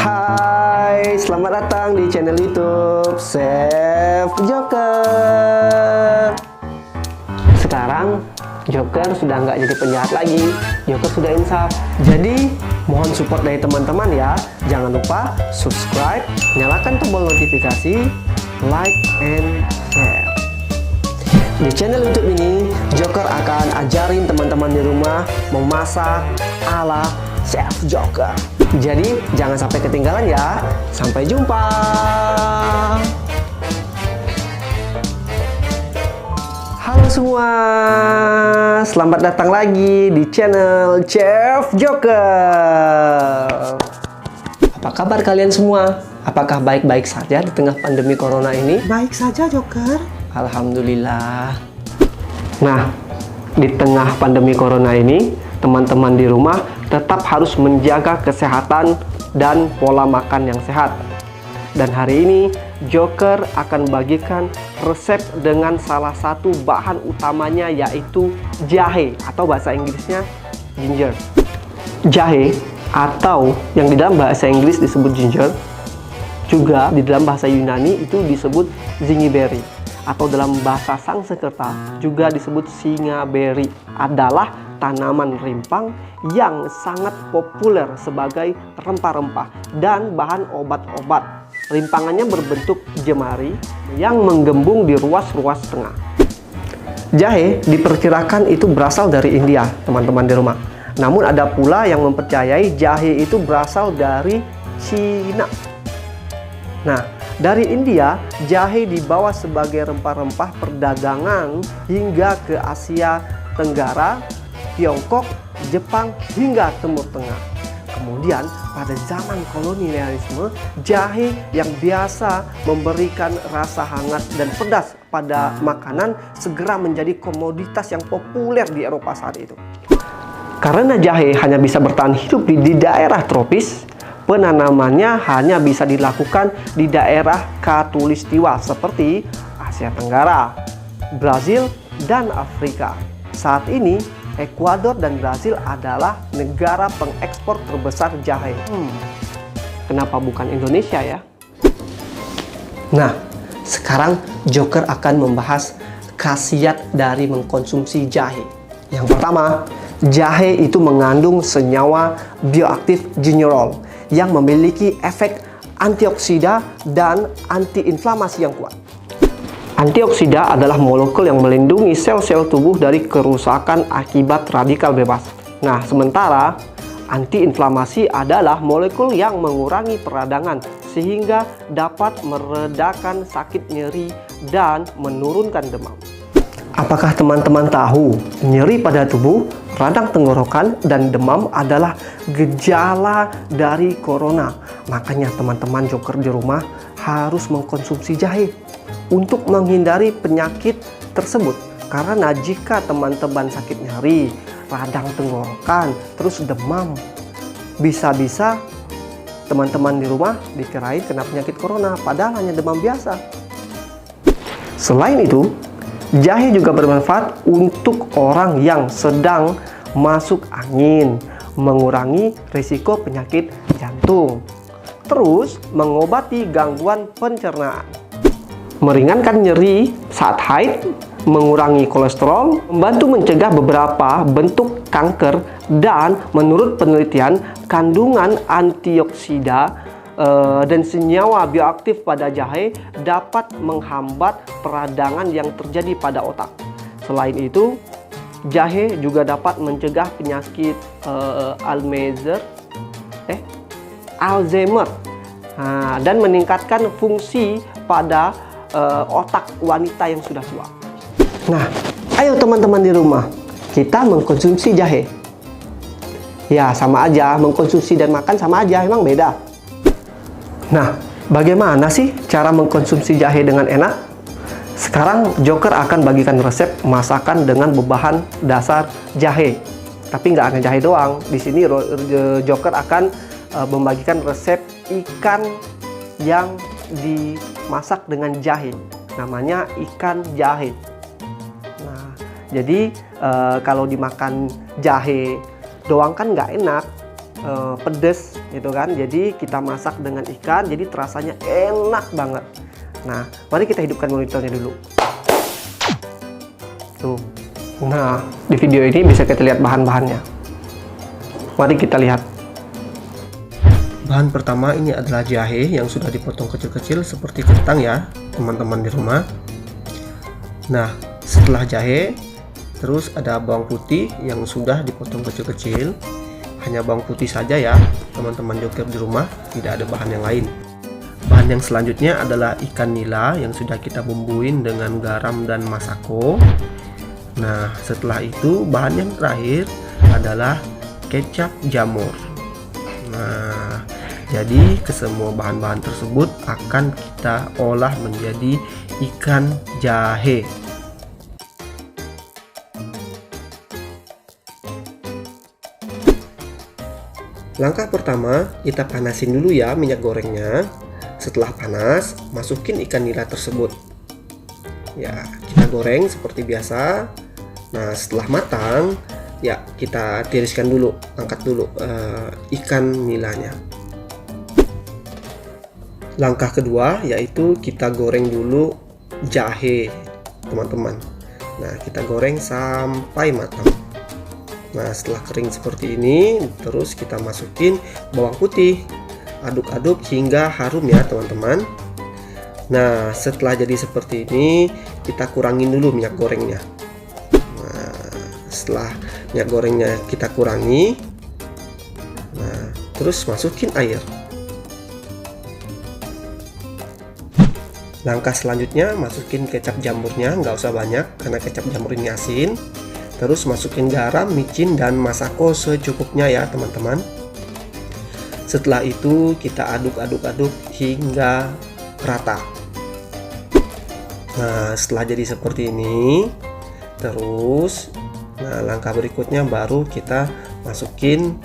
Hai, selamat datang di channel YouTube Chef Joker. Sekarang Joker sudah nggak jadi penjahat lagi, Joker sudah insaf. Jadi mohon support dari teman-teman ya. Jangan lupa subscribe, nyalakan tombol notifikasi, like and share. Di channel YouTube ini, Joker akan ajarin teman-teman di rumah memasak ala Chef Joker. Jadi jangan sampai ketinggalan ya. Sampai jumpa. Halo semua, selamat datang lagi di channel Chef Joker. Apa kabar kalian semua? Apakah baik-baik saja di tengah pandemi corona ini? Baik saja, Joker. Alhamdulillah. Nah, di tengah pandemi corona ini, teman-teman di rumah tetap harus menjaga kesehatan dan pola makan yang sehat. Dan hari ini Joker akan bagikan resep dengan salah satu bahan utamanya, yaitu jahe atau bahasa Inggrisnya ginger. Jahe atau yang di dalam bahasa Inggris disebut ginger, juga di dalam bahasa Yunani itu disebut zingiberry, atau dalam bahasa Sanskerta juga disebut singaberry, adalah tanaman rimpang yang sangat populer sebagai rempah-rempah dan bahan obat-obat. Rimpangannya berbentuk jemari yang menggembung di ruas-ruas tengah. Jahe diperkirakan itu berasal dari India, teman-teman di rumah. Namun ada pula yang mempercayai jahe itu berasal dari Cina. Nah, dari India, jahe dibawa sebagai rempah-rempah perdagangan hingga ke Asia Tenggara, Tiongkok, Jepang, hingga Timur Tengah. Kemudian pada zaman kolonialisme, jahe yang biasa memberikan rasa hangat dan pedas pada makanan segera menjadi komoditas yang populer di Eropa saat itu. Karena jahe hanya bisa bertahan hidup di daerah tropis, penanamannya hanya bisa dilakukan di daerah khatulistiwa seperti Asia Tenggara, Brazil, dan Afrika. Saat ini, Ekuador dan Brazil adalah negara pengekspor terbesar jahe. Kenapa bukan Indonesia ya? Nah, sekarang Joker akan membahas khasiat dari mengkonsumsi jahe. Yang pertama, jahe itu mengandung senyawa bioaktif gingerol yang memiliki efek antioksida dan antiinflamasi yang kuat. Antioksida adalah molekul yang melindungi sel-sel tubuh dari kerusakan akibat radikal bebas. Nah, sementara antiinflamasi adalah molekul yang mengurangi peradangan sehingga dapat meredakan sakit nyeri dan menurunkan demam. Apakah teman-teman tahu nyeri pada tubuh, radang tenggorokan, dan demam adalah gejala dari corona? Makanya teman-teman Joker di rumah harus mengkonsumsi jahe untuk menghindari penyakit tersebut. Karena jika teman-teman sakit nyeri, radang tenggorokan, terus demam, bisa-bisa teman-teman di rumah dikirain kena penyakit corona, padahal hanya demam biasa. Selain itu, jahe juga bermanfaat untuk orang yang sedang masuk angin, mengurangi risiko penyakit jantung, terus mengobati gangguan pencernaan, meringankan nyeri saat haid, mengurangi kolesterol, membantu mencegah beberapa bentuk kanker, dan menurut penelitian, kandungan antioksida dan senyawa bioaktif pada jahe dapat menghambat peradangan yang terjadi pada otak. Selain itu, jahe juga dapat mencegah penyakit Alzheimer, dan meningkatkan fungsi pada otak wanita yang sudah tua. Nah, ayo teman-teman di rumah, kita mengkonsumsi jahe. Ya, sama aja, mengkonsumsi dan makan sama aja, emang beda. Nah, bagaimana sih cara mengkonsumsi jahe dengan enak? Sekarang Joker akan bagikan resep masakan dengan berbahan dasar jahe. Tapi nggak hanya jahe doang. Di sini Joker akan membagikan resep ikan yang dimasak dengan jahe. Namanya ikan jahe. Nah, jadi kalau dimakan jahe doang kan nggak enak, pedes. gitu kan. Jadi kita masak dengan ikan, jadi terasanya enak banget. Nah, mari kita hidupkan monitornya dulu. Tuh. Nah, di video ini bisa kita lihat bahan-bahannya. Mari kita lihat. Bahan pertama ini adalah jahe yang sudah dipotong kecil-kecil seperti kentang ya, teman-teman di rumah. Nah, setelah jahe, terus ada bawang putih yang sudah dipotong kecil-kecil. Hanya bawang putih saja ya, teman-teman joker di rumah, tidak ada bahan yang lain. Bahan yang selanjutnya adalah ikan nila yang sudah kita bumbuin dengan garam dan masako. Nah, setelah itu bahan yang terakhir adalah kecap jamur. Nah, jadi kesemua bahan-bahan tersebut akan kita olah menjadi ikan jahe. Langkah pertama, kita panasin dulu ya minyak gorengnya. Setelah panas, masukin ikan nila tersebut. Ya, kita goreng seperti biasa. Nah, setelah matang, ya kita tiriskan dulu, angkat dulu ikan nilanya. Langkah kedua yaitu kita goreng dulu jahe, teman-teman. Nah, kita goreng sampai matang. Nah, setelah kering seperti ini, terus kita masukin bawang putih. Aduk-aduk hingga harum ya, teman-teman. Nah, setelah jadi seperti ini, kita kurangin dulu minyak gorengnya. Setelah minyak gorengnya kita kurangi, nah terus masukin air. Langkah selanjutnya masukin kecap jamurnya, nggak usah banyak karena kecap jamur ini asin. Terus masukin garam, micin, dan masako secukupnya ya teman-teman. Setelah itu kita aduk-aduk hingga rata. Nah, setelah jadi seperti ini, terus nah, langkah berikutnya baru kita masukin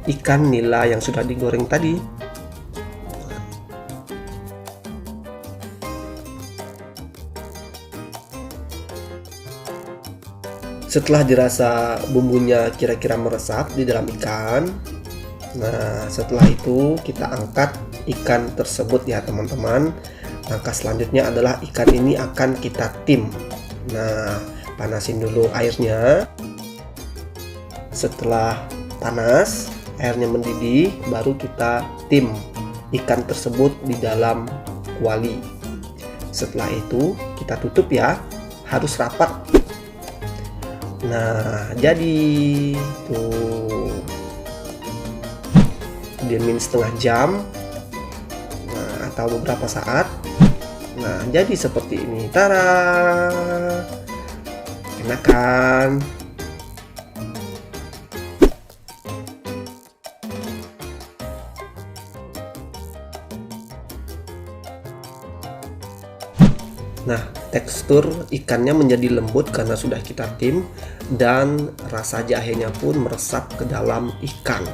ikan nila yang sudah digoreng tadi. Setelah dirasa bumbunya kira-kira meresap di dalam ikan, nah setelah itu kita angkat ikan tersebut ya teman-teman. Langkah selanjutnya adalah ikan ini akan kita tim. Nah, panasin dulu airnya. Setelah panas, airnya mendidih, baru kita tim ikan tersebut di dalam kuali. Setelah itu kita tutup ya, harus rapat. Nah, jadi tuh diamin setengah jam, nah, atau beberapa saat. Nah, jadi seperti ini. Tara, enak kan? Nah, tekstur ikannya menjadi lembut karena sudah kita tim, dan rasa jahenya pun meresap ke dalam ikan.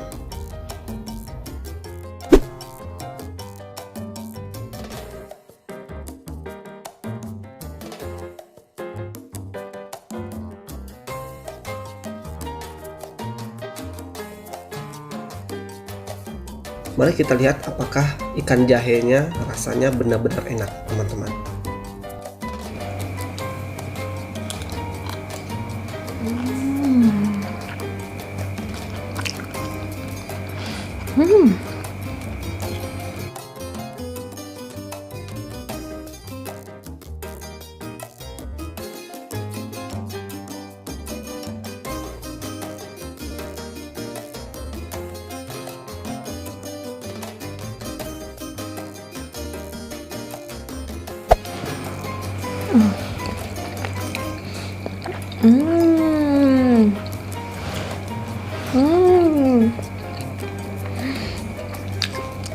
Mari kita lihat apakah ikan jahenya rasanya benar-benar enak, teman-teman.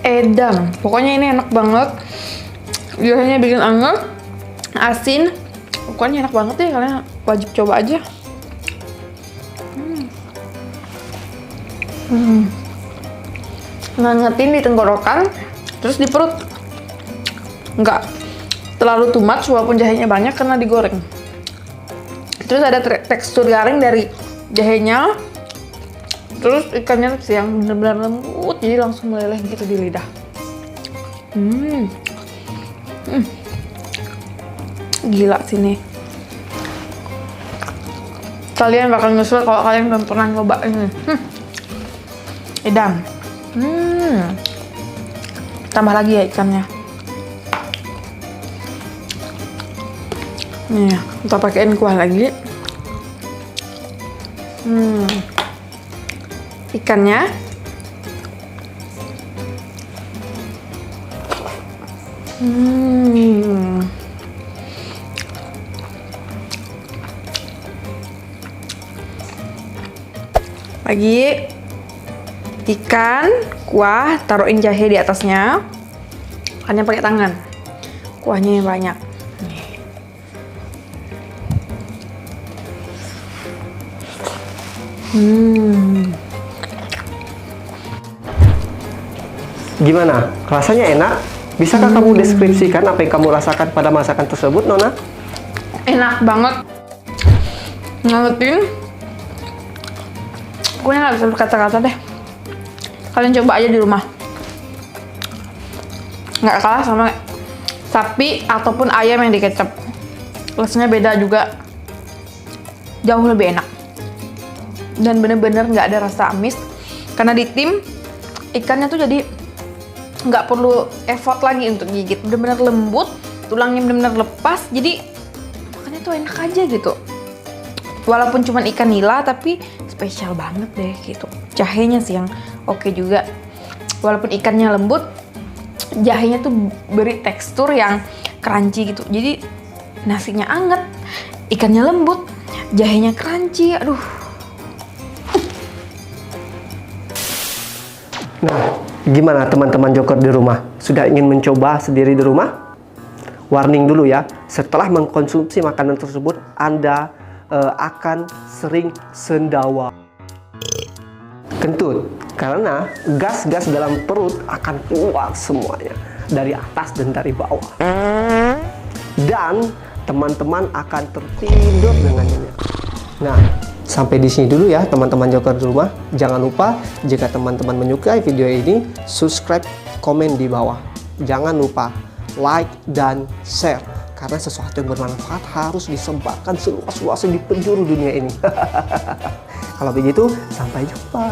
Edam, pokoknya ini enak banget. Biasanya bikin anget, asin, pokoknya enak banget ya, kalian wajib coba aja. Ngangetin di tenggorokan, terus di perut. Nggak terlalu too much walaupun jahenya banyak karena digoreng. Terus ada tekstur garing dari jahenya, Terus ikannya tuh yang benar-benar lembut, jadi langsung meleleh gitu di lidah. Gila sih nih. Kalian bakal nyesel kalau kalian belum pernah nyoba ini. Edam. Tambah lagi ya ikannya. Nih, kita pakein kuah lagi. Ikannya. Lagi ikan, kuah, taruhin jahe di atasnya. Makannya pakai tangan. Kuahnya yang banyak. Gimana? Rasanya enak? Bisakah kamu deskripsikan apa yang kamu rasakan pada masakan tersebut, Nona? Enak banget. Ngangetin. Gue nggak bisa berkata-kata deh. Kalian coba aja di rumah. Nggak kalah sama sapi ataupun ayam yang dikecap. Rasanya beda juga. Jauh lebih enak. Dan bener-bener nggak ada rasa amis. Karena di tim ikannya tuh jadi nggak perlu effort lagi untuk gigit. Bener-bener lembut. Tulangnya bener-bener lepas. Jadi makannya tuh enak aja gitu. Walaupun cuma ikan nila tapi spesial banget deh gitu. Jahenya sih yang oke juga. Walaupun ikannya lembut, jahenya tuh beri tekstur yang crunchy gitu. Jadi nasinya anget, ikannya lembut, jahenya crunchy. Aduh. Nah, gimana teman-teman Joker di rumah? Sudah ingin mencoba sendiri di rumah? Warning dulu ya, setelah mengkonsumsi makanan tersebut, Anda akan sering sendawa. Kentut, karena gas-gas dalam perut akan keluar semuanya dari atas dan dari bawah. Dan teman-teman akan tertidur dengan nyenyak. Nah, sampai di sini dulu ya teman-teman Joker di rumah. Jangan lupa jika teman-teman menyukai video ini, subscribe, komen di bawah. Jangan lupa like dan share. Karena sesuatu yang bermanfaat harus disebarkan seluas-luasnya di penjuru dunia ini. Kalau begitu, sampai jumpa.